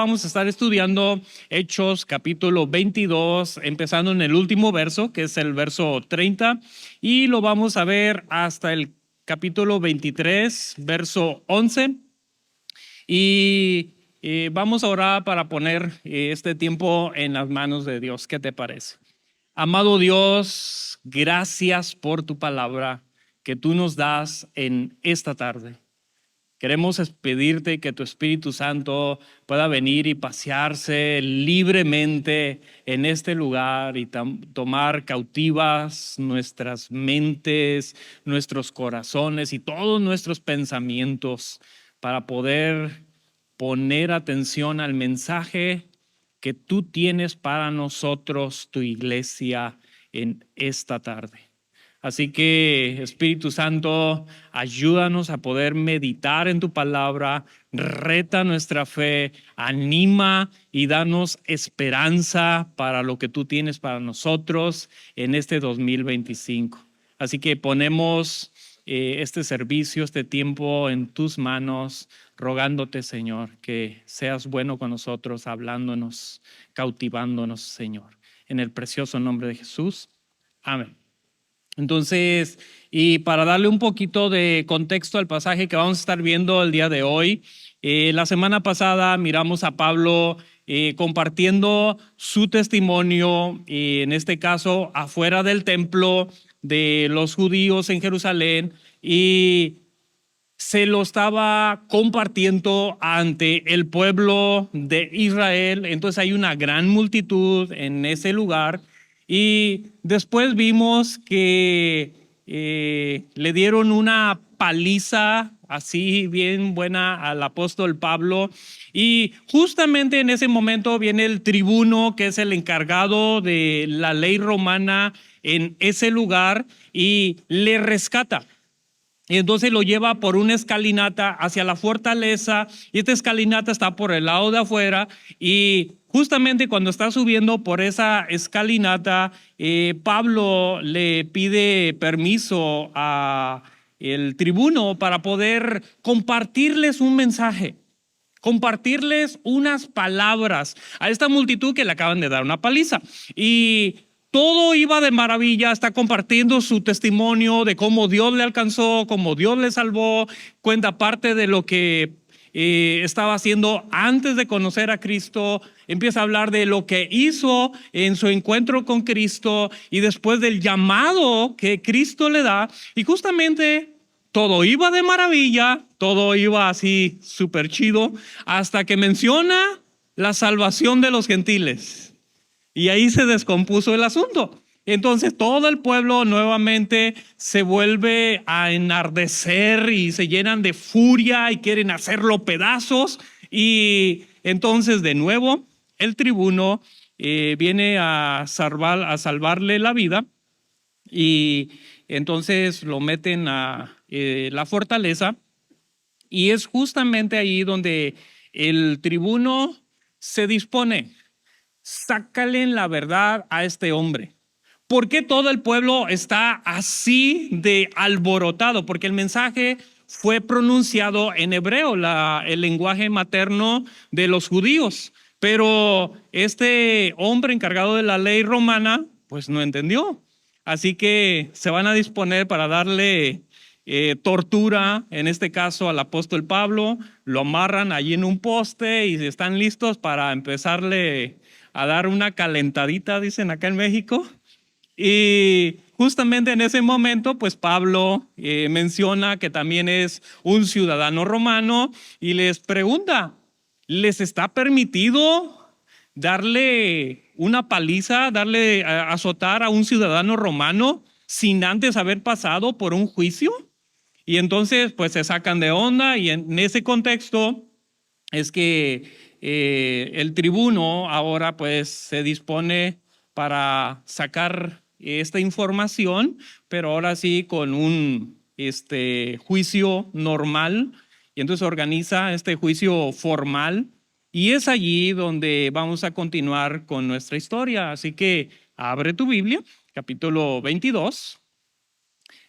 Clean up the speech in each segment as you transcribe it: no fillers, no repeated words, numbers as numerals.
vamos a estar estudiando Hechos capítulo 22, empezando en el último verso, que es el verso 30, y lo vamos a ver hasta el capítulo 23, verso 11. Y vamos a orar para poner este tiempo en las manos de Dios. ¿Qué te parece? Amado Dios, gracias por tu palabra que tú nos das en esta tarde. Queremos pedirte que tu Espíritu Santo pueda venir y pasearse libremente en este lugar y tomar cautivas nuestras mentes, nuestros corazones y todos nuestros pensamientos para poder poner atención al mensaje que tú tienes para nosotros, tu iglesia, en esta tarde. Así que, Espíritu Santo, ayúdanos a poder meditar en tu palabra, reta nuestra fe, anima y danos esperanza para lo que tú tienes para nosotros en este 2025. Así que ponemos este servicio, este tiempo en tus manos, rogándote, Señor, que seas bueno con nosotros, hablándonos, cautivándonos, Señor. En el precioso nombre de Jesús. Amén. Entonces, y para darle un poquito de contexto al pasaje que vamos a estar viendo el día de hoy, la semana pasada miramos a Pablo compartiendo su testimonio, en este caso afuera del templo de los judíos en Jerusalén, y se lo estaba compartiendo ante el pueblo de Israel. Entonces hay una gran multitud en ese lugar. Y después vimos que le dieron una paliza así bien buena al apóstol Pablo. Y justamente en ese momento viene el tribuno, que es el encargado de la ley romana en ese lugar, y le rescata. Y entonces lo lleva por una escalinata hacia la fortaleza, y esta escalinata está por el lado de afuera, y justamente cuando está subiendo por esa escalinata, Pablo le pide permiso a el tribuno para poder compartirles un mensaje, compartirles unas palabras a esta multitud que le acaban de dar una paliza. Y todo iba de maravilla, está compartiendo su testimonio de cómo Dios le alcanzó, cómo Dios le salvó, cuenta parte de lo que estaba haciendo antes de conocer a Cristo, empieza a hablar de lo que hizo en su encuentro con Cristo y después del llamado que Cristo le da. Y justamente todo iba de maravilla, todo iba así súper chido, hasta que menciona la salvación de los gentiles. Y ahí se descompuso el asunto. Entonces todo el pueblo nuevamente se vuelve a enardecer y se llenan de furia y quieren hacerlo pedazos. Y entonces de nuevo el tribuno viene a salvarle la vida, y entonces lo meten a la fortaleza. Y es justamente ahí donde el tribuno se dispone: sácale la verdad a este hombre. ¿Por qué todo el pueblo está así de alborotado? Porque el mensaje fue pronunciado en hebreo, el lenguaje materno de los judíos. Pero este hombre encargado de la ley romana, pues no entendió. Así que se van a disponer para darle tortura, en este caso al apóstol Pablo. Lo amarran allí en un poste y están listos para empezarle a dar una calentadita, dicen acá en México. Y justamente en ese momento, pues Pablo menciona que también es un ciudadano romano y les pregunta: ¿les está permitido darle una paliza, darle azotar a un ciudadano romano sin antes haber pasado por un juicio? Y entonces pues se sacan de onda, y en ese contexto es que el tribuno ahora pues se dispone para sacar esta información, pero ahora sí con un juicio normal. Y entonces organiza este juicio formal, y es allí donde vamos a continuar con nuestra historia. Así que abre tu Biblia, capítulo 22,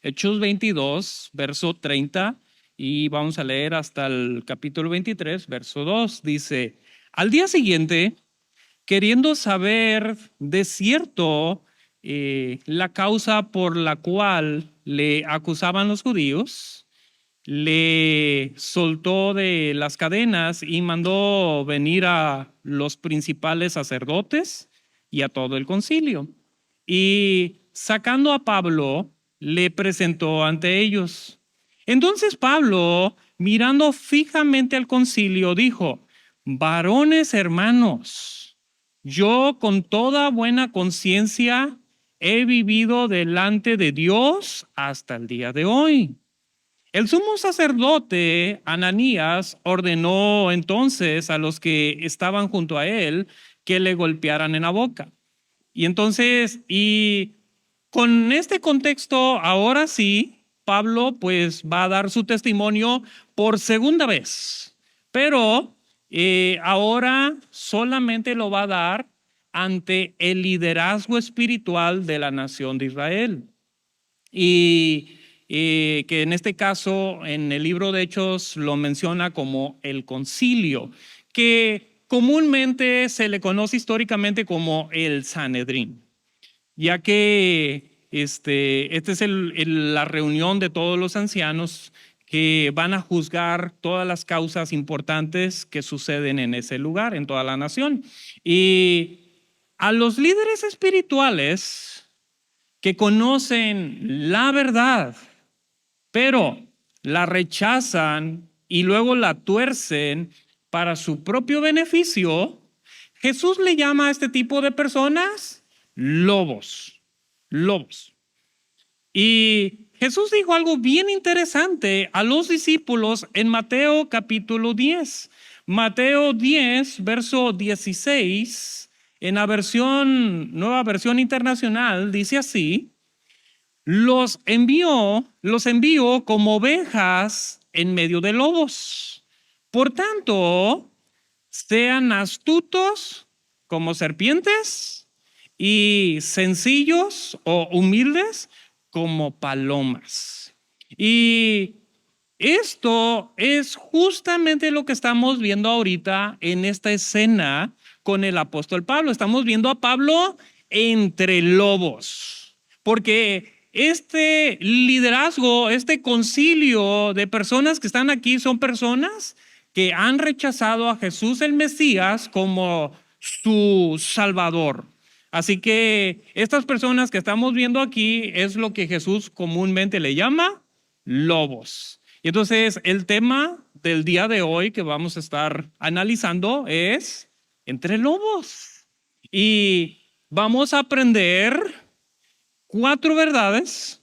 Hechos 22, verso 30, y vamos a leer hasta el capítulo 23, verso 2. Dice: Al día siguiente, queriendo saber de cierto la causa por la cual le acusaban los judíos, le soltó de las cadenas y mandó venir a los principales sacerdotes y a todo el concilio. Y sacando a Pablo, le presentó ante ellos. Entonces Pablo, mirando fijamente al concilio, dijo: varones hermanos, yo con toda buena conciencia he vivido delante de Dios hasta el día de hoy. El sumo sacerdote Ananías ordenó entonces a los que estaban junto a él que le golpearan en la boca. Y con este contexto, ahora sí, Pablo pues va a dar su testimonio por segunda vez, pero ahora solamente lo va a dar ante el liderazgo espiritual de la nación de Israel. Y que en este caso, en el libro de Hechos, lo menciona como el concilio, que comúnmente se le conoce históricamente como el Sanedrín, ya que esta es la reunión de todos los ancianos que van a juzgar todas las causas importantes que suceden en ese lugar, en toda la nación. Y a los líderes espirituales que conocen la verdad, pero la rechazan y luego la tuercen para su propio beneficio, Jesús le llama a este tipo de personas lobos. Lobos. Y Jesús dijo algo bien interesante a los discípulos en Mateo capítulo 10. Mateo 10, verso 16, en la nueva versión internacional, dice así: los envió como ovejas en medio de lobos. Por tanto, sean astutos como serpientes y sencillos o humildes como palomas. Y esto es justamente lo que estamos viendo ahorita en esta escena con el apóstol Pablo. Estamos viendo a Pablo entre lobos, porque este liderazgo, este concilio de personas que están aquí son personas que han rechazado a Jesús el Mesías como su Salvador. Así que estas personas que estamos viendo aquí es lo que Jesús comúnmente le llama lobos. Y entonces el tema del día de hoy que vamos a estar analizando es entre lobos. Y vamos a aprender cuatro verdades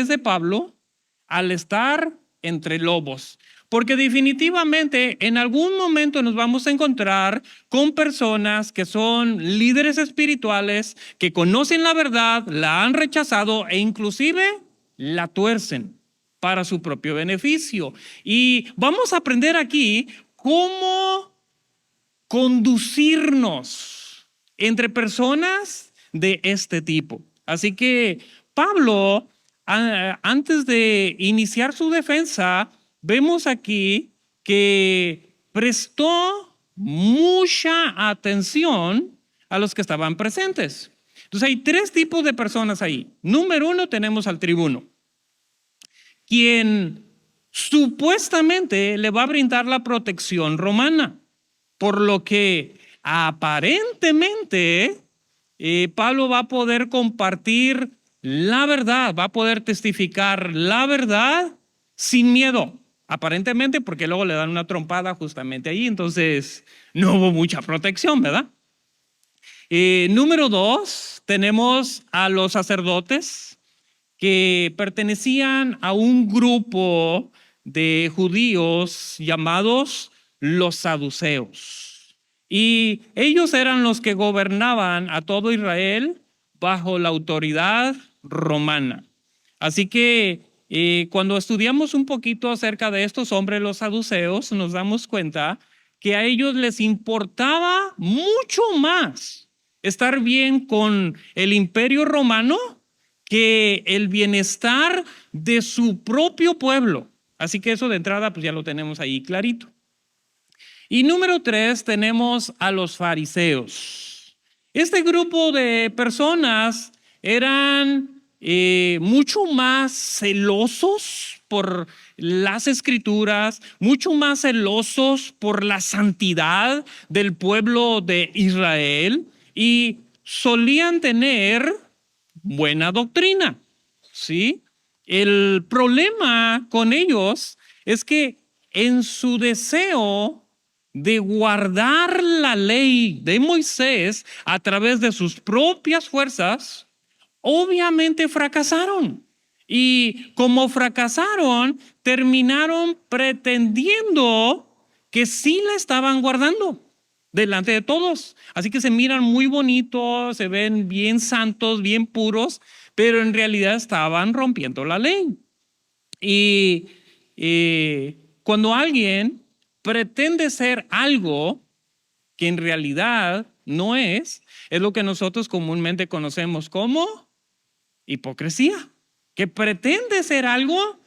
de Pablo al estar entre lobos. Porque definitivamente en algún momento nos vamos a encontrar con personas que son líderes espirituales, que conocen la verdad, la han rechazado e inclusive la tuercen para su propio beneficio. Y vamos a aprender aquí cómo conducirnos entre personas de este tipo. Así que Pablo, antes de iniciar su defensa, vemos aquí que prestó mucha atención a los que estaban presentes. Entonces hay tres tipos de personas ahí. Número uno, tenemos al tribuno, quien supuestamente le va a brindar la protección romana, por lo que aparentemente Pablo va a poder compartir la verdad, va a poder testificar la verdad sin miedo, aparentemente, porque luego le dan una trompada justamente ahí, entonces no hubo mucha protección, ¿verdad? Número dos, tenemos a los sacerdotes que pertenecían a un grupo de judíos llamados los saduceos. Y ellos eran los que gobernaban a todo Israel bajo la autoridad romana. Así que cuando estudiamos un poquito acerca de estos hombres, los saduceos, nos damos cuenta que a ellos les importaba mucho más estar bien con el imperio romano que el bienestar de su propio pueblo. Así que eso de entrada pues ya lo tenemos ahí clarito. Y número 3, tenemos a los fariseos. Este grupo de personas eran mucho más celosos por las escrituras, mucho más celosos por la santidad del pueblo de Israel y solían tener buena doctrina, ¿sí? El problema con ellos es que en su deseo de guardar la ley de Moisés a través de sus propias fuerzas, obviamente fracasaron. Y como fracasaron, terminaron pretendiendo que sí la estaban guardando delante de todos. Así que se miran muy bonitos, se ven bien santos, bien puros, pero en realidad estaban rompiendo la ley. Y cuando alguien pretende ser algo que en realidad no es lo que nosotros comúnmente conocemos como hipocresía, que pretende ser algo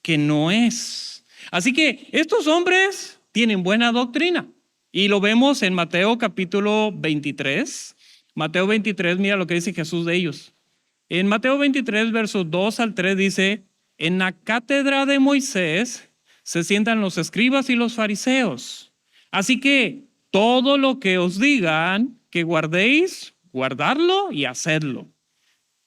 que no es. Así que estos hombres tienen buena doctrina y lo vemos en Mateo capítulo 23. Mateo 23, mira lo que dice Jesús de ellos. En Mateo 23, versos 2 al 3 dice: en la cátedra de Moisés se sientan los escribas y los fariseos. Así que todo lo que os digan que guardéis, guardadlo y hacedlo.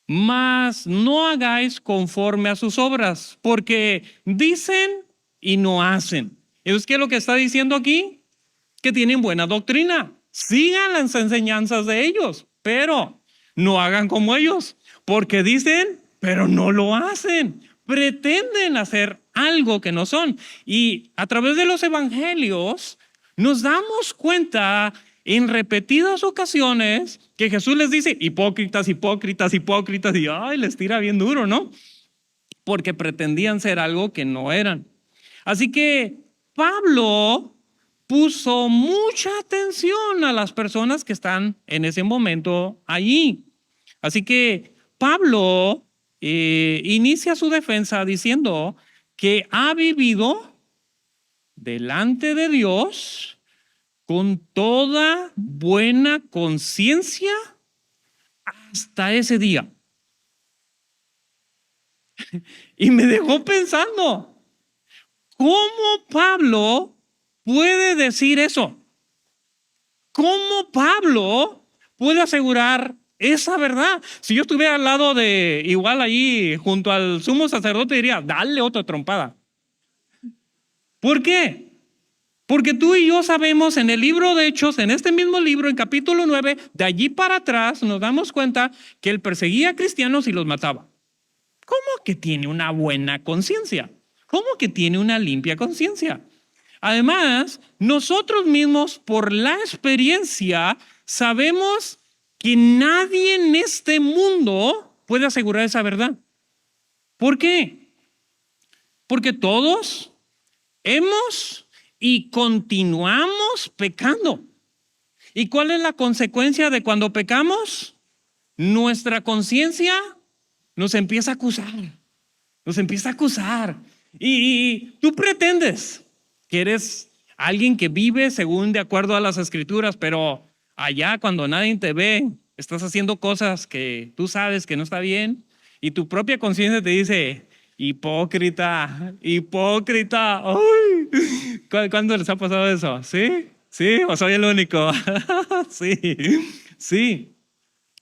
Mas no hagáis conforme a sus obras, porque dicen y no hacen. ¿Es qué es lo que está diciendo aquí? Que tienen buena doctrina. Sigan las enseñanzas de ellos, pero no hagan como ellos, porque dicen, pero no lo hacen. Pretenden hacer algo que no son. Y a través de los evangelios nos damos cuenta en repetidas ocasiones que Jesús les dice hipócritas, hipócritas, hipócritas, y ay, les tira bien duro, ¿no? Porque pretendían ser algo que no eran. Así que Pablo puso mucha atención a las personas que están en ese momento allí. Así que Pablo inicia su defensa diciendo que ha vivido delante de Dios con toda buena conciencia hasta ese día. Y me dejó pensando, ¿cómo Pablo puede decir eso? ¿Cómo Pablo puede asegurar esa verdad? Si yo estuviera al lado de, igual allí, junto al sumo sacerdote, diría, dale otra trompada. ¿Por qué? Porque tú y yo sabemos en el libro de Hechos, en este mismo libro, en capítulo 9, de allí para atrás, nos damos cuenta que él perseguía a cristianos y los mataba. ¿Cómo que tiene una buena conciencia? ¿Cómo que tiene una limpia conciencia? Además, nosotros mismos, por la experiencia, sabemos que nadie en este mundo puede asegurar esa verdad. ¿Por qué? Porque todos hemos y continuamos pecando. ¿Y cuál es la consecuencia de cuando pecamos? Nuestra conciencia nos empieza a acusar. Nos empieza a acusar. Y tú pretendes que eres alguien que vive según de acuerdo a las escrituras, pero allá cuando nadie te ve, estás haciendo cosas que tú sabes que no está bien y tu propia conciencia te dice, hipócrita, hipócrita. ¡Ay! ¿Cuándo les ha pasado eso? ¿Sí? ¿Sí? ¿O soy el único? Sí, sí.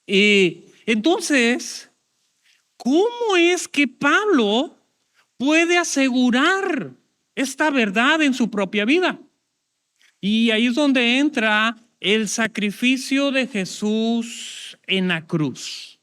Y entonces, ¿cómo es que Pablo puede asegurar esta verdad en su propia vida? Y ahí es donde entra el sacrificio de Jesús en la cruz.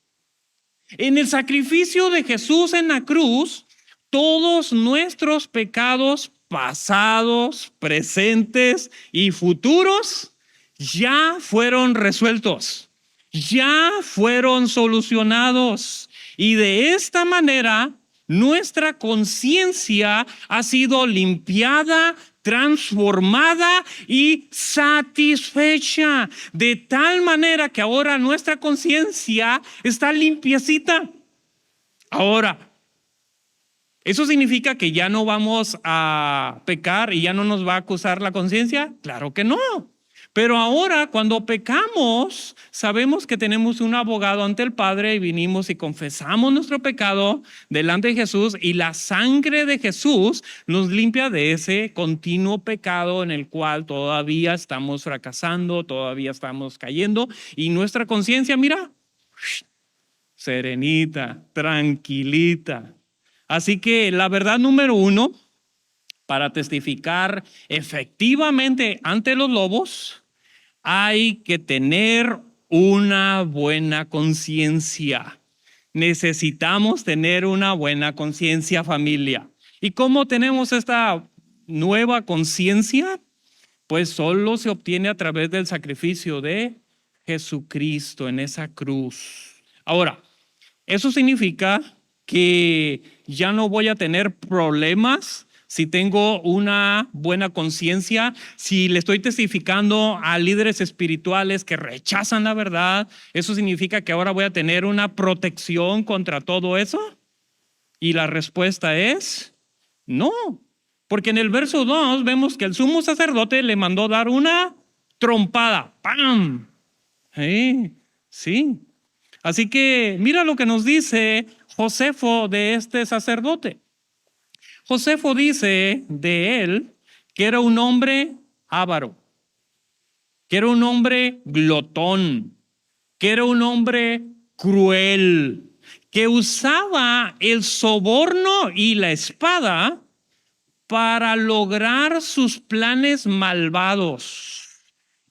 En el sacrificio de Jesús en la cruz, todos nuestros pecados pasados, presentes y futuros ya fueron resueltos, ya fueron solucionados. Y de esta manera, nuestra conciencia ha sido limpiada, transformada y satisfecha, de tal manera que ahora nuestra conciencia está limpiecita. Ahora, ¿Eso significa que ya no vamos a pecar y ya no nos va a acusar la conciencia? Claro que no. Pero ahora, cuando pecamos, sabemos que tenemos un abogado ante el Padre y vinimos y confesamos nuestro pecado delante de Jesús, y la sangre de Jesús nos limpia de ese continuo pecado en el cual todavía estamos fracasando, todavía estamos cayendo, y nuestra conciencia, mira, serenita, tranquilita. Así que la verdad número uno, para testificar efectivamente ante los lobos, hay que tener una buena conciencia. Necesitamos tener una buena conciencia, familia. ¿Y cómo tenemos esta nueva conciencia? Pues solo se obtiene a través del sacrificio de Jesucristo en esa cruz. Ahora, eso significa que ya no voy a tener problemas si tengo una buena conciencia, si le estoy testificando a líderes espirituales que rechazan la verdad. ¿Eso significa que ahora voy a tener una protección contra todo eso? Y la respuesta es no, porque en el verso 2 vemos que el sumo sacerdote le mandó dar una trompada. ¡Pam! Sí. Así que mira lo que nos dice Josefo de este sacerdote. Josefo dice de él que era un hombre avaro, que era un hombre glotón, que era un hombre cruel, que usaba el soborno y la espada para lograr sus planes malvados.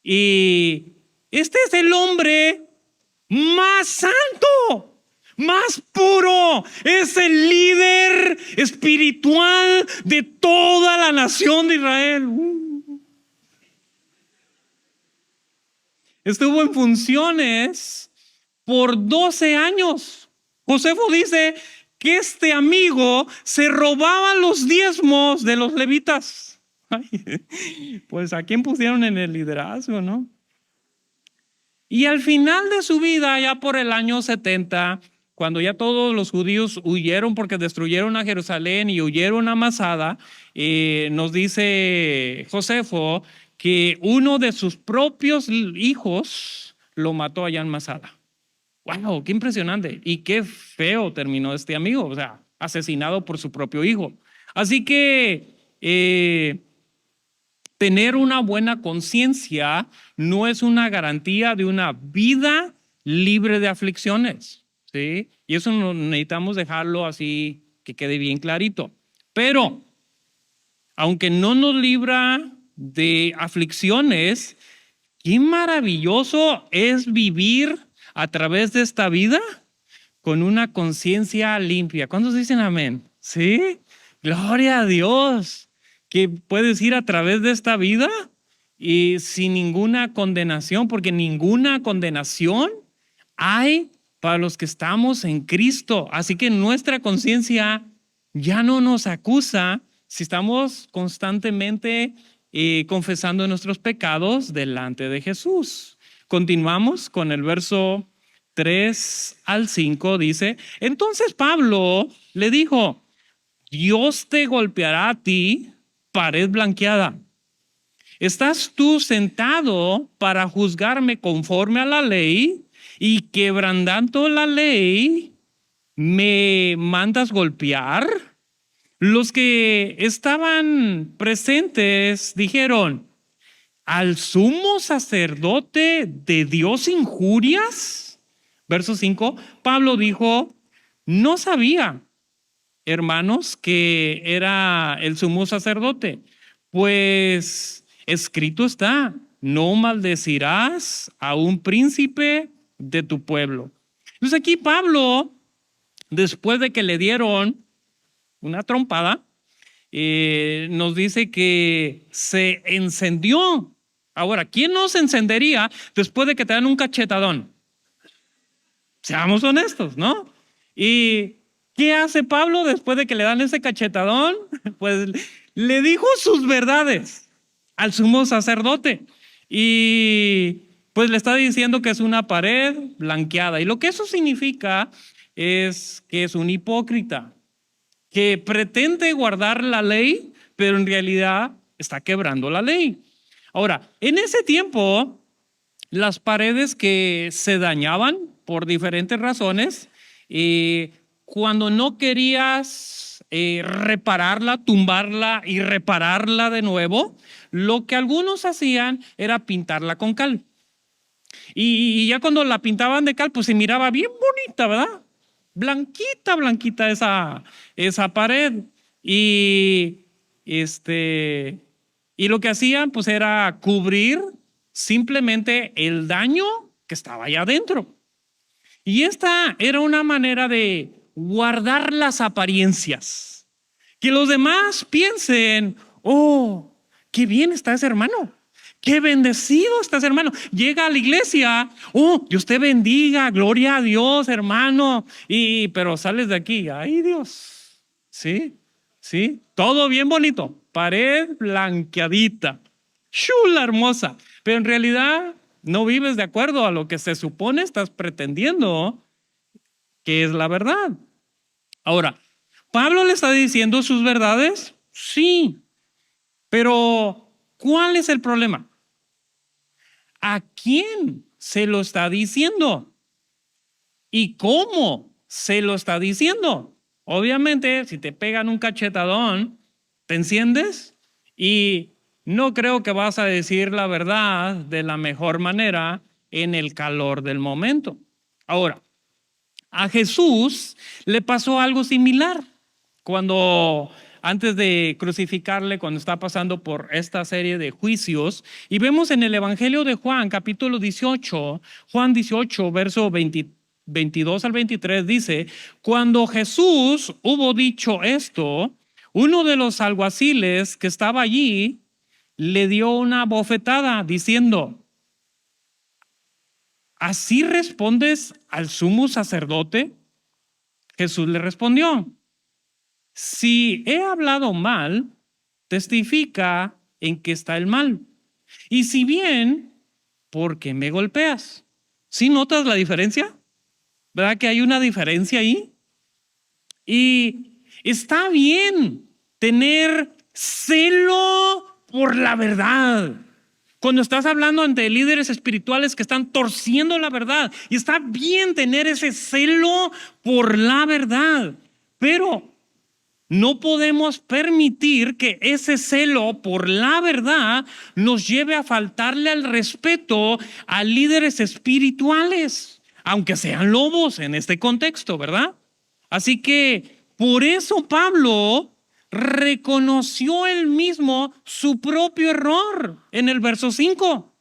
Y este es el hombre más santo, más puro, es el líder espiritual de toda la nación de Israel. Estuvo en funciones por 12 años. Josefo dice que este amigo se robaba los diezmos de los levitas. Pues a quién pusieron en el liderazgo, ¿no? Y al final de su vida, ya por el año 70, cuando ya todos los judíos huyeron porque destruyeron a Jerusalén y huyeron a Masada, nos dice Josefo que uno de sus propios hijos lo mató allá en Masada. ¡Wow! ¡Qué impresionante! Y qué feo terminó este amigo, o sea, asesinado por su propio hijo. Así que tener una buena conciencia no es una garantía de una vida libre de aflicciones, ¿sí? Y eso necesitamos dejarlo así, que quede bien clarito. Pero, aunque no nos libra de aflicciones, qué maravilloso es vivir a través de esta vida con una conciencia limpia. ¿Cuántos dicen amén? ¿Sí? Gloria a Dios, que puedes ir a través de esta vida y sin ninguna condenación, porque ninguna condenación hay para los que estamos en Cristo. Así que nuestra conciencia ya no nos acusa si estamos constantemente confesando nuestros pecados delante de Jesús. Continuamos con el verso 3 al 5, dice: entonces Pablo le dijo: Dios te golpeará a ti, pared blanqueada. ¿Estás tú sentado para juzgarme conforme a la ley y quebrantando la ley me mandas golpear? Los que estaban presentes dijeron: ¿al sumo sacerdote de Dios injurias? Verso 5, Pablo dijo: no sabía, hermanos, que era el sumo sacerdote, pues escrito está: no maldecirás a un príncipe de tu pueblo. Entonces aquí Pablo, después de que le dieron una trompada, nos dice que se encendió. Ahora, ¿quién no se encendería después de que te dan un cachetadón? Seamos honestos, ¿no? ¿Y qué hace Pablo después de que le dan ese cachetadón? Pues le dijo sus verdades al sumo sacerdote y pues le está diciendo que es una pared blanqueada. Y lo que eso significa es que es un hipócrita. que pretende guardar la ley, pero en realidad está quebrando la ley. Ahora, en ese tiempo, las paredes que se dañaban por diferentes razones, cuando no querías repararla, tumbarla y repararla de nuevo, lo que algunos hacían era pintarla con cal. Y ya cuando la pintaban de cal, pues se miraba bien bonita, ¿verdad? Blanquita, blanquita esa pared. Y, y lo que hacían, pues era cubrir simplemente el daño que estaba allá adentro. Y esta era una manera de guardar las apariencias. Que los demás piensen, oh, qué bien está ese hermano. Qué bendecido está ese hermano. Llega a la iglesia, oh, Dios te bendiga, gloria a Dios, hermano. Pero sales de aquí, ay Dios. Sí, sí, todo bien bonito. Pared blanqueadita, chula, hermosa. Pero en realidad no vives de acuerdo a lo que se supone estás pretendiendo que es la verdad. Ahora, ¿Pablo le está diciendo sus verdades? Sí, pero ¿cuál es el problema? ¿A quién se lo está diciendo? ¿Y cómo se lo está diciendo? Obviamente, si te pegan un cachetadón, te enciendes y no creo que vas a decir la verdad de la mejor manera en el calor del momento. Ahora, a Jesús le pasó algo similar cuando antes de crucificarle, cuando está pasando por esta serie de juicios, y vemos en el Evangelio de Juan, capítulo 18, Juan 18, verso 22 al 23, dice, cuando Jesús hubo dicho esto, uno de los alguaciles que estaba allí le dio una bofetada diciendo, ¿así respondes al sumo sacerdote? Jesús le respondió, si he hablado mal, testifica en que está el mal. Y si bien, ¿por qué me golpeas? ¿Sí notas la diferencia? ¿Verdad que hay una diferencia ahí? Y está bien tener celo por la verdad. Cuando estás hablando ante líderes espirituales que están torciendo la verdad, y está bien tener ese celo por la verdad, pero no podemos permitir que ese celo por la verdad nos lleve a faltarle al respeto a líderes espirituales, aunque sean lobos en este contexto, ¿verdad? Así que por eso Pablo reconoció él mismo su propio error en el verso 5.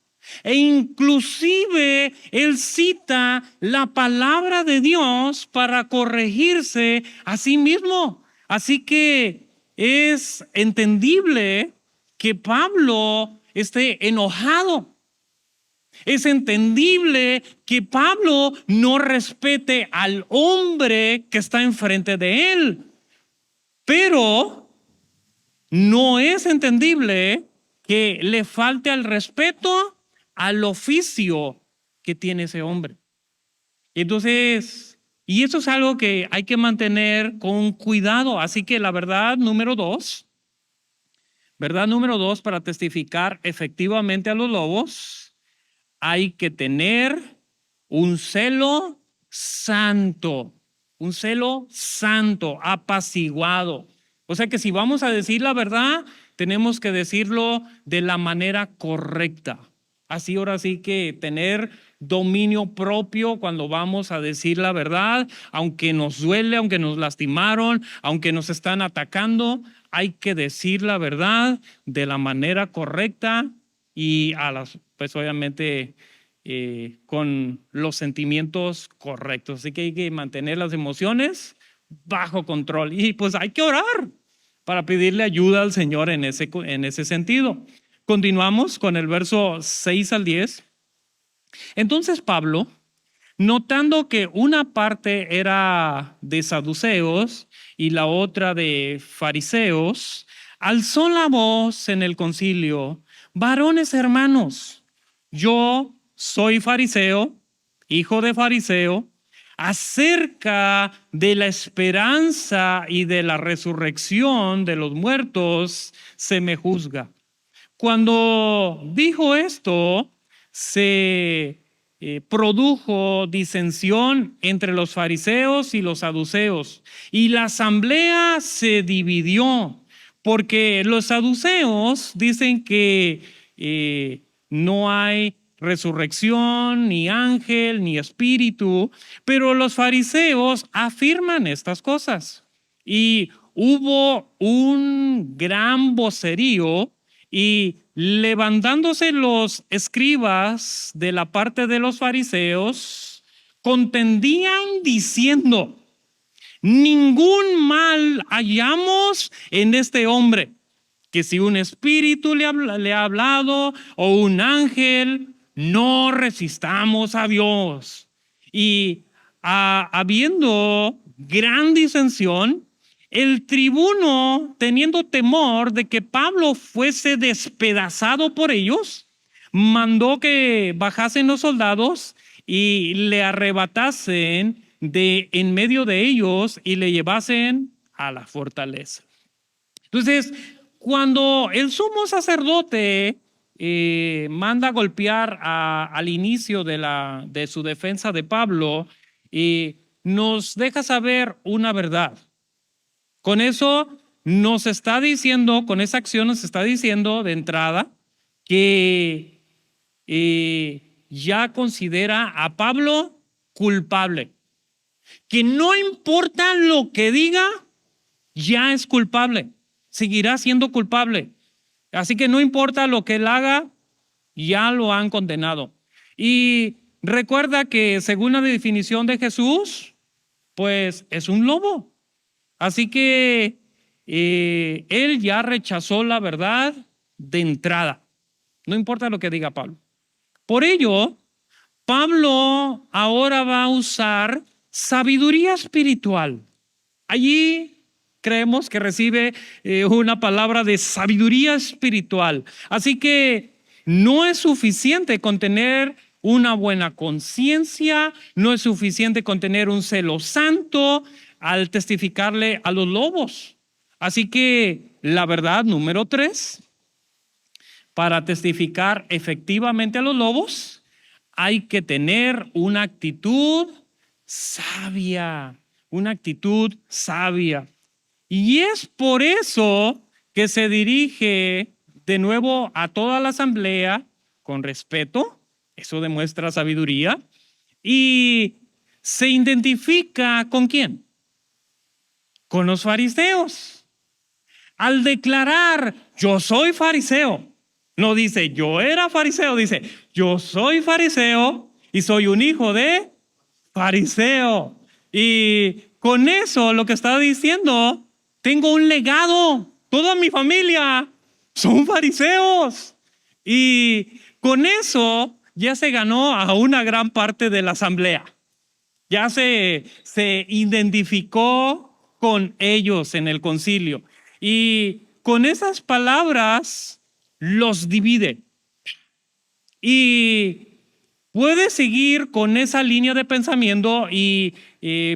E inclusive él cita la palabra de Dios para corregirse a sí mismo. Así que es entendible que Pablo esté enojado. Es entendible que Pablo no respete al hombre que está enfrente de él. Pero no es entendible que le falte al respeto al oficio que tiene ese hombre. Entonces, y eso es algo que hay que mantener con cuidado. Así que la verdad número dos, para testificar efectivamente a los lobos, hay que tener un celo santo, apaciguado. O sea que si vamos a decir la verdad, tenemos que decirlo de la manera correcta. Así ahora sí que tener dominio propio cuando vamos a decir la verdad, aunque nos duele, aunque nos lastimaron, aunque nos están atacando, hay que decir la verdad de la manera correcta y pues obviamente con los sentimientos correctos. Así que hay que mantener las emociones bajo control y pues hay que orar para pedirle ayuda al Señor en ese sentido. Continuamos con el verso 6 al 10. Entonces Pablo, notando que una parte era de saduceos y la otra de fariseos, alzó la voz en el concilio: varones hermanos, yo soy fariseo, hijo de fariseo. acerca de la esperanza y de la resurrección de los muertos, se me juzga. Cuando dijo esto, se produjo disensión entre los fariseos y los saduceos, y la asamblea se dividió, porque los saduceos dicen que no hay resurrección, ni ángel, ni espíritu, pero los fariseos afirman estas cosas. Y hubo un gran vocerío, y levantándose los escribas de la parte de los fariseos, contendían diciendo: ningún mal hallamos en este hombre, que si un espíritu le ha hablado o un ángel, no resistamos a Dios. Y habiendo gran disensión, el tribuno, teniendo temor de que Pablo fuese despedazado por ellos, mandó que bajasen los soldados y le arrebatasen de en medio de ellos y le llevasen a la fortaleza. Entonces, cuando el sumo sacerdote manda golpear al inicio de su defensa de Pablo, nos deja saber una verdad. Con eso nos está diciendo, con esa acción nos está diciendo de entrada que ya considera a Pablo culpable. Que no importa lo que diga, ya es culpable. Seguirá siendo culpable. Así que no importa lo que él haga, ya lo han condenado. Y recuerda que según la definición de Jesús, pues es un lobo. Así que él ya rechazó la verdad de entrada. No importa lo que diga Pablo. Por ello, Pablo ahora va a usar sabiduría espiritual. Allí creemos que recibe una palabra de sabiduría espiritual. Así que no es suficiente con tener una buena conciencia, no es suficiente con tener un celo santo al testificarle a los lobos. Así que la verdad número 3, para testificar efectivamente a los lobos, hay que tener una actitud sabia, una actitud sabia. Y es por eso que se dirige de nuevo a toda la asamblea con respeto, eso demuestra sabiduría, y se identifica ¿con quién? Con los fariseos. Al declarar yo soy fariseo, no dice yo era fariseo, dice yo soy fariseo y soy un hijo de fariseo. Y con eso lo que está diciendo, tengo un legado, toda mi familia son fariseos. Y con eso ya se ganó a una gran parte de la asamblea. Ya se identificó con ellos en el concilio. Y con esas palabras los divide. Y puede seguir con esa línea de pensamiento y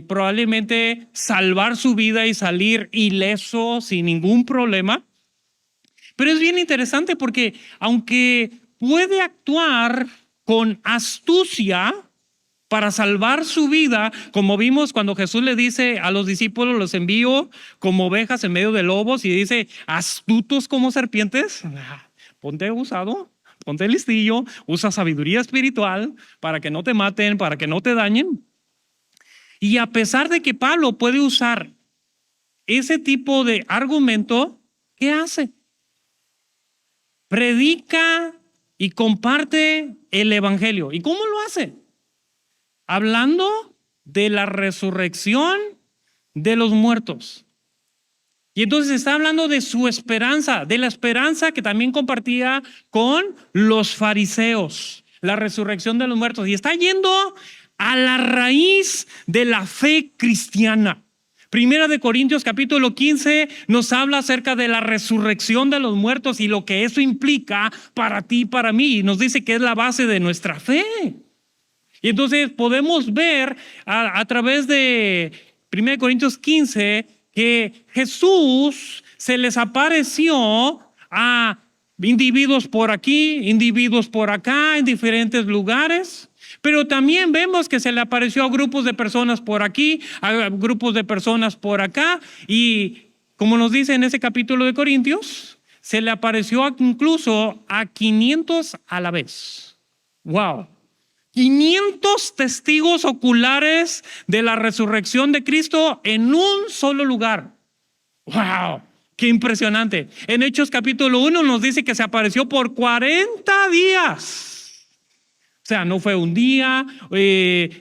probablemente salvar su vida y salir ileso sin ningún problema. Pero es bien interesante porque aunque puede actuar con astucia para salvar su vida, como vimos cuando Jesús le dice a los discípulos, los envío como ovejas en medio de lobos, y dice, astutos como serpientes, ponte abusado, ponte listillo, usa sabiduría espiritual para que no te maten, para que no te dañen. Y a pesar de que Pablo puede usar ese tipo de argumento, ¿qué hace? Predica y comparte el evangelio. ¿Y cómo lo hace? Hablando de la resurrección de los muertos. Y entonces está hablando de su esperanza, de la esperanza que también compartía con los fariseos, la resurrección de los muertos. Y está yendo a la raíz de la fe cristiana. Primera de Corintios capítulo 15 nos habla acerca de la resurrección de los muertos y lo que eso implica para ti y para mí. Y nos dice que es la base de nuestra fe. Y entonces podemos ver a través de 1 Corintios 15 que Jesús se les apareció a individuos por aquí, individuos por acá, en diferentes lugares. Pero también vemos que se le apareció a grupos de personas por aquí, a grupos de personas por acá. Y como nos dice en ese capítulo de Corintios, se le apareció incluso a 500 a la vez. ¡Wow! 500 testigos oculares de la resurrección de Cristo en un solo lugar. ¡Wow! ¡Qué impresionante! En Hechos capítulo 1 nos dice que se apareció por 40 días. O sea, no fue un día,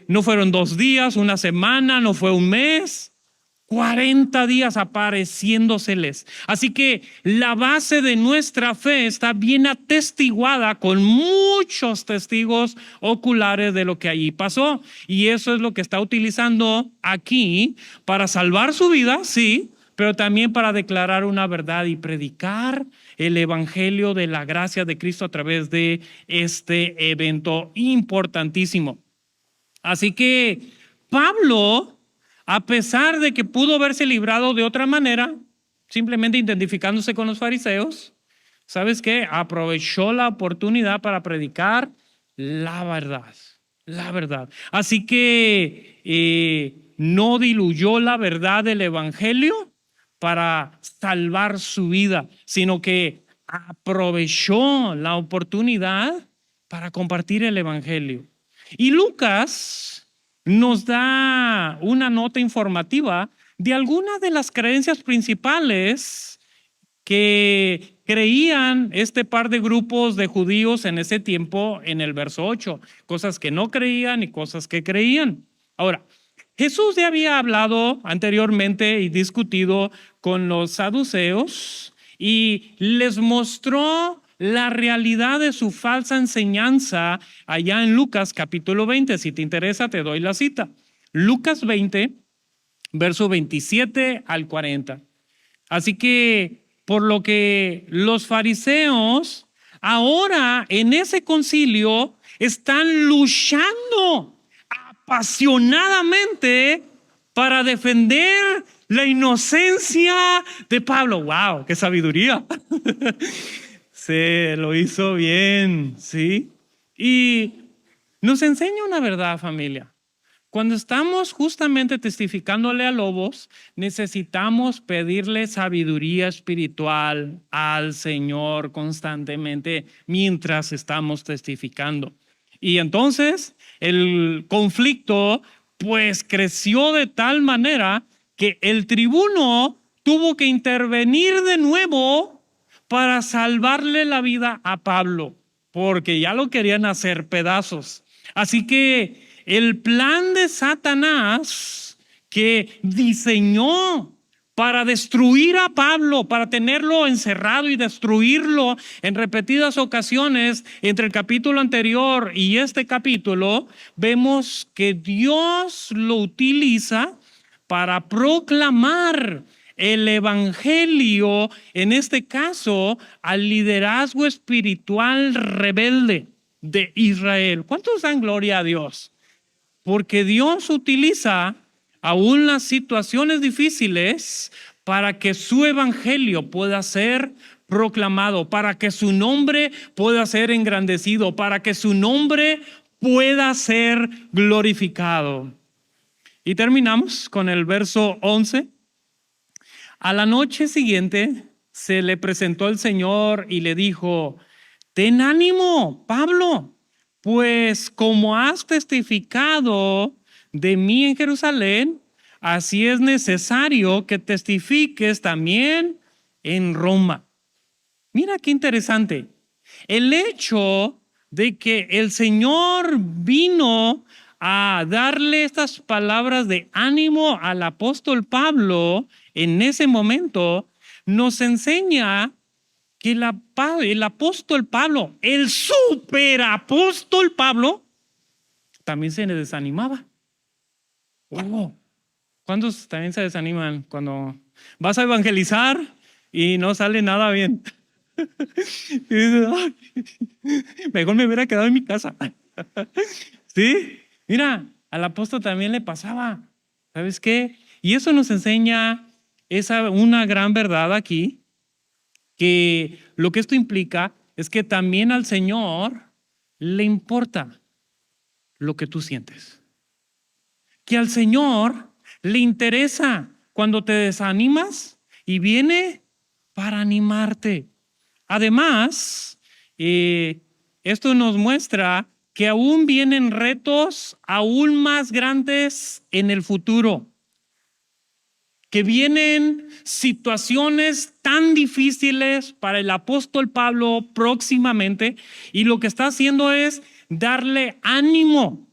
no fueron 2 días, una semana, no fue un mes. 40 días apareciéndoseles. Así que la base de nuestra fe está bien atestiguada con muchos testigos oculares de lo que allí pasó. Y eso es lo que está utilizando aquí para salvar su vida, sí, pero también para declarar una verdad y predicar el evangelio de la gracia de Cristo a través de este evento importantísimo. Así que Pablo, a pesar de que pudo haberse librado de otra manera, simplemente identificándose con los fariseos, ¿sabes qué? Aprovechó la oportunidad para predicar la verdad, la verdad. Así que no diluyó la verdad del evangelio para salvar su vida, sino que aprovechó la oportunidad para compartir el evangelio. Y Lucas nos da una nota informativa de algunas de las creencias principales que creían este par de grupos de judíos en ese tiempo en el verso 8, cosas que no creían y cosas que creían. Ahora, Jesús ya había hablado anteriormente y discutido con los saduceos y les mostró la realidad de su falsa enseñanza allá en Lucas capítulo 20. Si te interesa, te doy la cita. Lucas 20, verso 27 al 40. Así que, por lo que los fariseos ahora en ese concilio están luchando apasionadamente para defender la inocencia de Pablo. ¡Wow! ¡Qué sabiduría! Se lo hizo bien, ¿sí? Y nos enseña una verdad, familia. Cuando estamos justamente testificándole a lobos, necesitamos pedirle sabiduría espiritual al Señor constantemente mientras estamos testificando. Y entonces el conflicto pues creció de tal manera que el tribuno tuvo que intervenir de nuevo para salvarle la vida a Pablo, porque ya lo querían hacer pedazos. Así que el plan de Satanás que diseñó para destruir a Pablo, para tenerlo encerrado y destruirlo en repetidas ocasiones entre el capítulo anterior y este capítulo, vemos que Dios lo utiliza para proclamar el evangelio, en este caso, al liderazgo espiritual rebelde de Israel. ¿Cuántos dan gloria a Dios? Porque Dios utiliza aún las situaciones difíciles para que su evangelio pueda ser proclamado, para que su nombre pueda ser engrandecido, para que su nombre pueda ser glorificado. Y terminamos con el verso 11. A la noche siguiente se le presentó el Señor y le dijo: ten ánimo, Pablo, pues como has testificado de mí en Jerusalén, así es necesario que testifiques también en Roma. Mira qué interesante. El hecho de que el Señor vino a darle estas palabras de ánimo al apóstol Pablo en ese momento nos enseña que el apóstol Pablo, el superapóstol Pablo, también se desanimaba. Wow. ¿Cuántos también se desaniman cuando vas a evangelizar y no sale nada bien? Y dices, mejor me hubiera quedado en mi casa. ¿Sí? Mira, al apóstol también le pasaba. ¿Sabes qué? Y eso nos enseña una gran verdad aquí, que lo que esto implica es que también al Señor le importa lo que tú sientes. Que al Señor le interesa cuando te desanimas y viene para animarte. Además, esto nos muestra que aún vienen retos aún más grandes en el futuro, que vienen situaciones tan difíciles para el apóstol Pablo próximamente, y lo que está haciendo es darle ánimo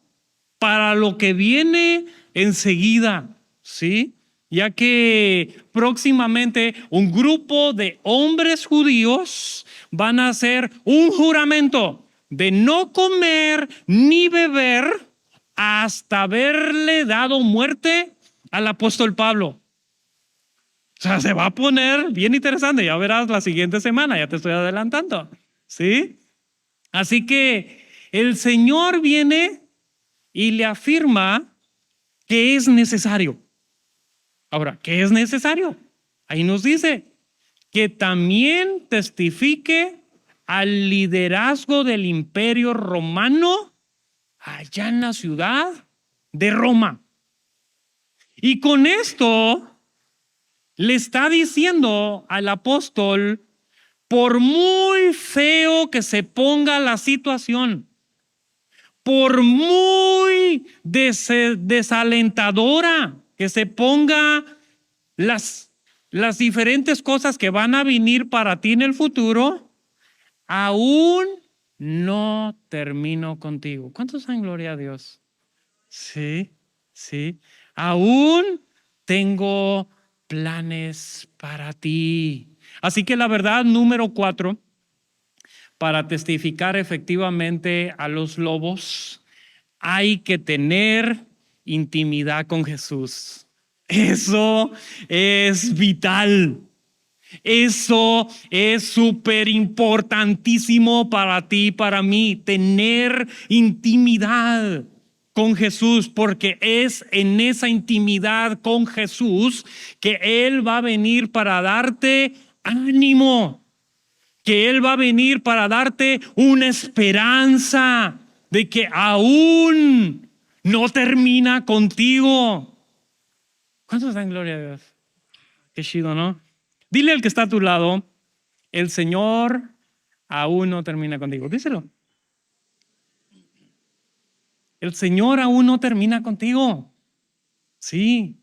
para lo que viene enseguida, ¿sí? Ya que próximamente un grupo de hombres judíos van a hacer un juramento de no comer ni beber hasta haberle dado muerte al apóstol Pablo. O sea, se va a poner bien interesante, ya verás la siguiente semana, ya te estoy adelantando, ¿sí? Así que el Señor viene y le afirma que es necesario. Ahora, ¿qué es necesario? Ahí nos dice que también testifique al liderazgo del imperio romano allá en la ciudad de Roma. Y con esto le está diciendo al apóstol, por muy feo que se ponga la situación, por muy desalentadora que se ponga las diferentes cosas que van a venir para ti en el futuro, aún no termino contigo. ¿Cuántos dan gloria a Dios? Sí, sí. Aún tengo planes para ti. Así que la verdad número 4, para testificar efectivamente a los lobos, hay que tener intimidad con Jesús. Eso es vital. Eso es súper importantísimo para ti, para mí, tener intimidad con Jesús, porque es en esa intimidad con Jesús que Él va a venir para darte ánimo, que Él va a venir para darte una esperanza de que aún no termina contigo. ¿Cuántos dan gloria a Dios? Qué chido, ¿no? Dile al que está a tu lado, el Señor aún no termina contigo. Díselo. El Señor aún no termina contigo. Sí.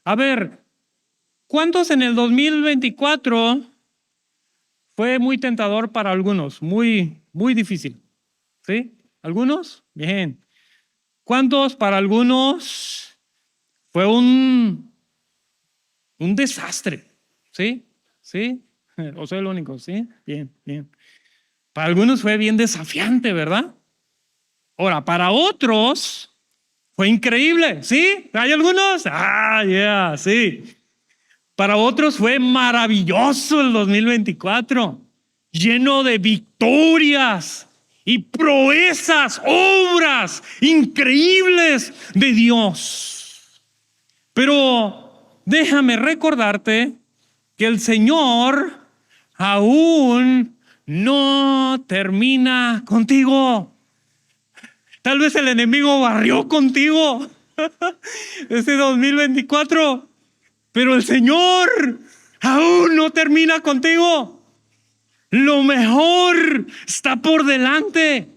A ver, ¿cuántos en el 2024 fue muy tentador para algunos? Muy, muy difícil. ¿Sí? ¿Algunos? Bien. ¿Cuántos para algunos fue un desastre? ¿Sí? ¿Sí? ¿O soy el único? ¿Sí? Bien, bien. Para algunos fue bien desafiante, ¿verdad? Ahora, para otros fue increíble, ¿sí? ¿Hay algunos? Yeah, sí. Para otros fue maravilloso el 2024, lleno de victorias y proezas, obras increíbles de Dios. Pero déjame recordarte que el Señor aún no termina contigo. Tal vez el enemigo barrió contigo este 2024, pero el Señor aún no termina contigo. Lo mejor está por delante.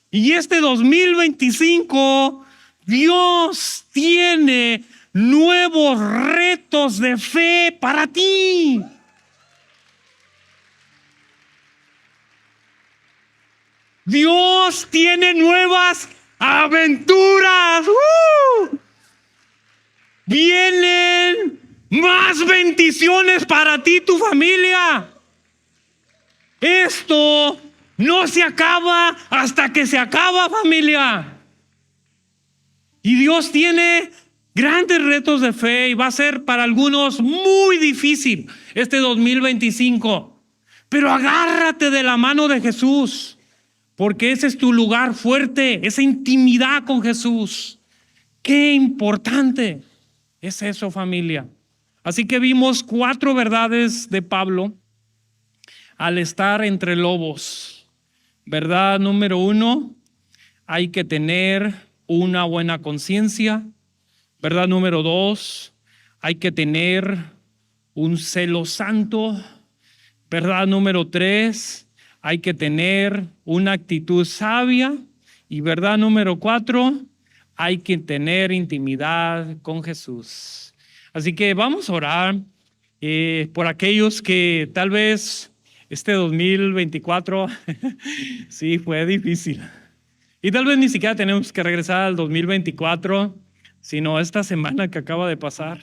Y este 2025, Dios tiene nuevos retos de fe para ti. Dios tiene nuevas aventuras. Vienen más bendiciones para ti y tu familia. Esto no se acaba hasta que se acaba, familia. Y Dios tiene grandes retos de fe y va a ser para algunos muy difícil este 2025. Pero agárrate de la mano de Jesús, porque ese es tu lugar fuerte, esa intimidad con Jesús. Qué importante es eso, familia. Así que vimos 4 verdades de Pablo al estar entre lobos. Verdad número 1, hay que tener una buena conciencia. Verdad número 2, hay que tener un celo santo. Verdad número 3, hay que tener una actitud sabia. Y verdad número 4, hay que tener intimidad con Jesús. Así que vamos a orar por aquellos que tal vez este 2024 sí fue difícil. Y tal vez ni siquiera tenemos que regresar al 2024, sino esta semana que acaba de pasar.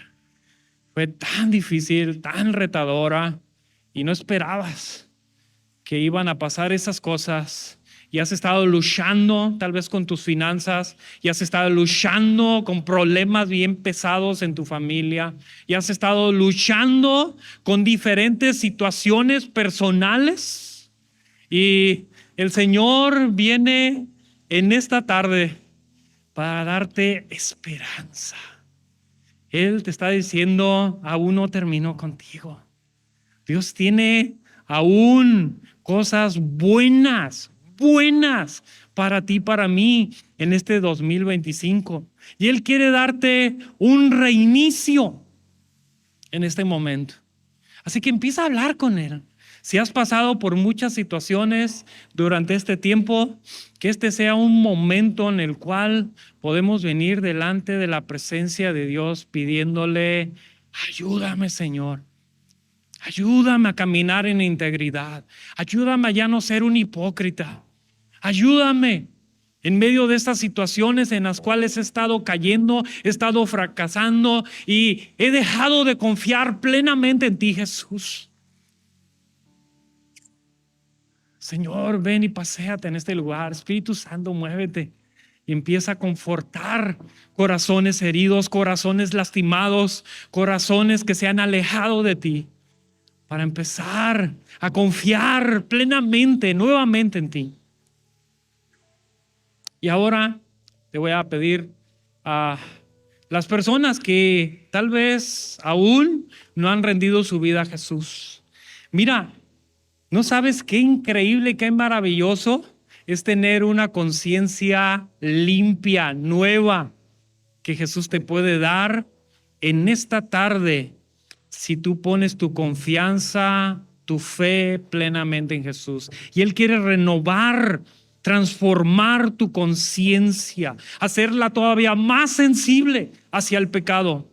Fue tan difícil, tan retadora, y no esperabas que iban a pasar esas cosas. Y has estado luchando tal vez con tus finanzas, y has estado luchando con problemas bien pesados en tu familia, y has estado luchando con diferentes situaciones personales. Y el Señor viene en esta tarde para darte esperanza. Él te está diciendo, aún no terminó contigo. Dios tiene aún cosas buenas para ti, para mí en este 2025. Y Él quiere darte un reinicio en este momento. Así que empieza a hablar con Él. Si has pasado por muchas situaciones durante este tiempo, que este sea un momento en el cual podemos venir delante de la presencia de Dios pidiéndole, ayúdame, Señor. Ayúdame a caminar en integridad. Ayúdame a ya no ser un hipócrita. Ayúdame en medio de estas situaciones en las cuales he estado cayendo, he estado fracasando y he dejado de confiar plenamente en ti, Jesús. Señor, ven y paséate en este lugar. Espíritu Santo, muévete y empieza a confortar corazones heridos, corazones lastimados, corazones que se han alejado de ti, para empezar a confiar plenamente, nuevamente en ti. Y ahora te voy a pedir a las personas que tal vez aún no han rendido su vida a Jesús. Mira, ¿no sabes qué increíble, qué maravilloso es tener una conciencia limpia, nueva, que Jesús te puede dar en esta tarde si tú pones tu confianza, tu fe plenamente en Jesús? Y Él quiere renovar, transformar tu conciencia, hacerla todavía más sensible hacia el pecado,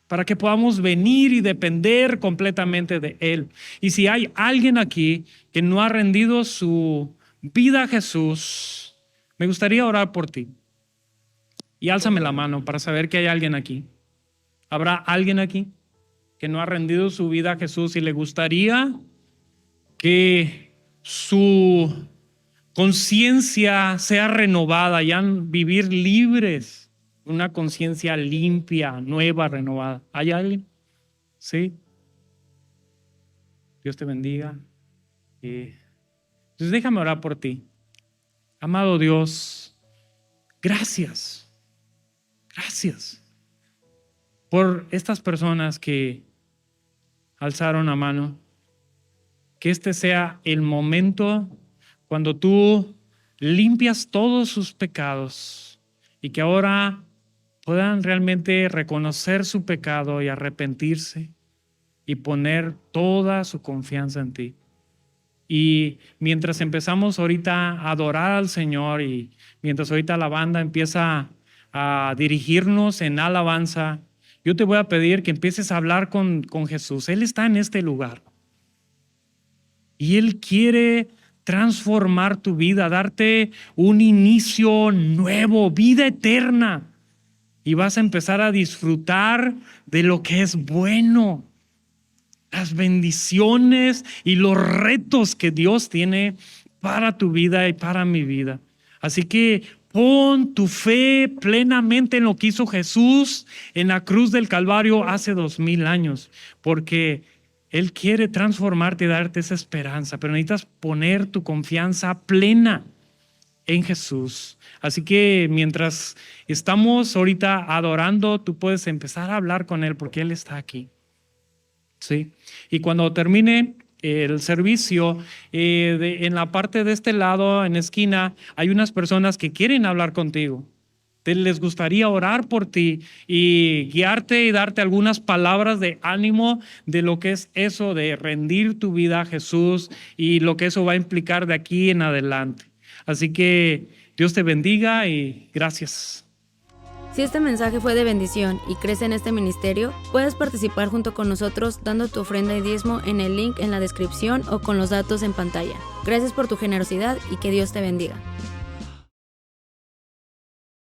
para que podamos venir y depender completamente de Él. Y si hay alguien aquí que no ha rendido su vida a Jesús, me gustaría orar por ti. Y álzame la mano para saber que hay alguien aquí. ¿Habrá alguien aquí que no ha rendido su vida a Jesús y le gustaría que su conciencia sea renovada y vivir libres? Una conciencia limpia, nueva, renovada. ¿Hay alguien? ¿Sí? Dios te bendiga. Entonces déjame orar por ti. Amado Dios, gracias. Gracias por estas personas que alzaron la mano. Que este sea el momento cuando tú limpias todos sus pecados y que ahora puedan realmente reconocer su pecado y arrepentirse y poner toda su confianza en ti. Y mientras empezamos ahorita a adorar al Señor y mientras ahorita la banda empieza a dirigirnos en alabanza, yo te voy a pedir que empieces a hablar con Jesús. Él está en este lugar y Él quiere transformar tu vida, darte un inicio nuevo, vida eterna. Y vas a empezar a disfrutar de lo que es bueno, las bendiciones y los retos que Dios tiene para tu vida y para mi vida. Así que pon tu fe plenamente en lo que hizo Jesús en la cruz del Calvario hace 2000 años, porque Él quiere transformarte y darte esa esperanza, pero necesitas poner tu confianza plena en Jesús. Así que mientras estamos ahorita adorando, tú puedes empezar a hablar con Él porque Él está aquí. ¿Sí? Y cuando termine el servicio, en la parte de este lado, en la esquina, hay unas personas que quieren hablar contigo. Les gustaría orar por ti y guiarte y darte algunas palabras de ánimo de lo que es eso de rendir tu vida a Jesús y lo que eso va a implicar de aquí en adelante. Así que Dios te bendiga y gracias. Si este mensaje fue de bendición y crees en este ministerio, puedes participar junto con nosotros dando tu ofrenda y diezmo en el link en la descripción o con los datos en pantalla. Gracias por tu generosidad y que Dios te bendiga.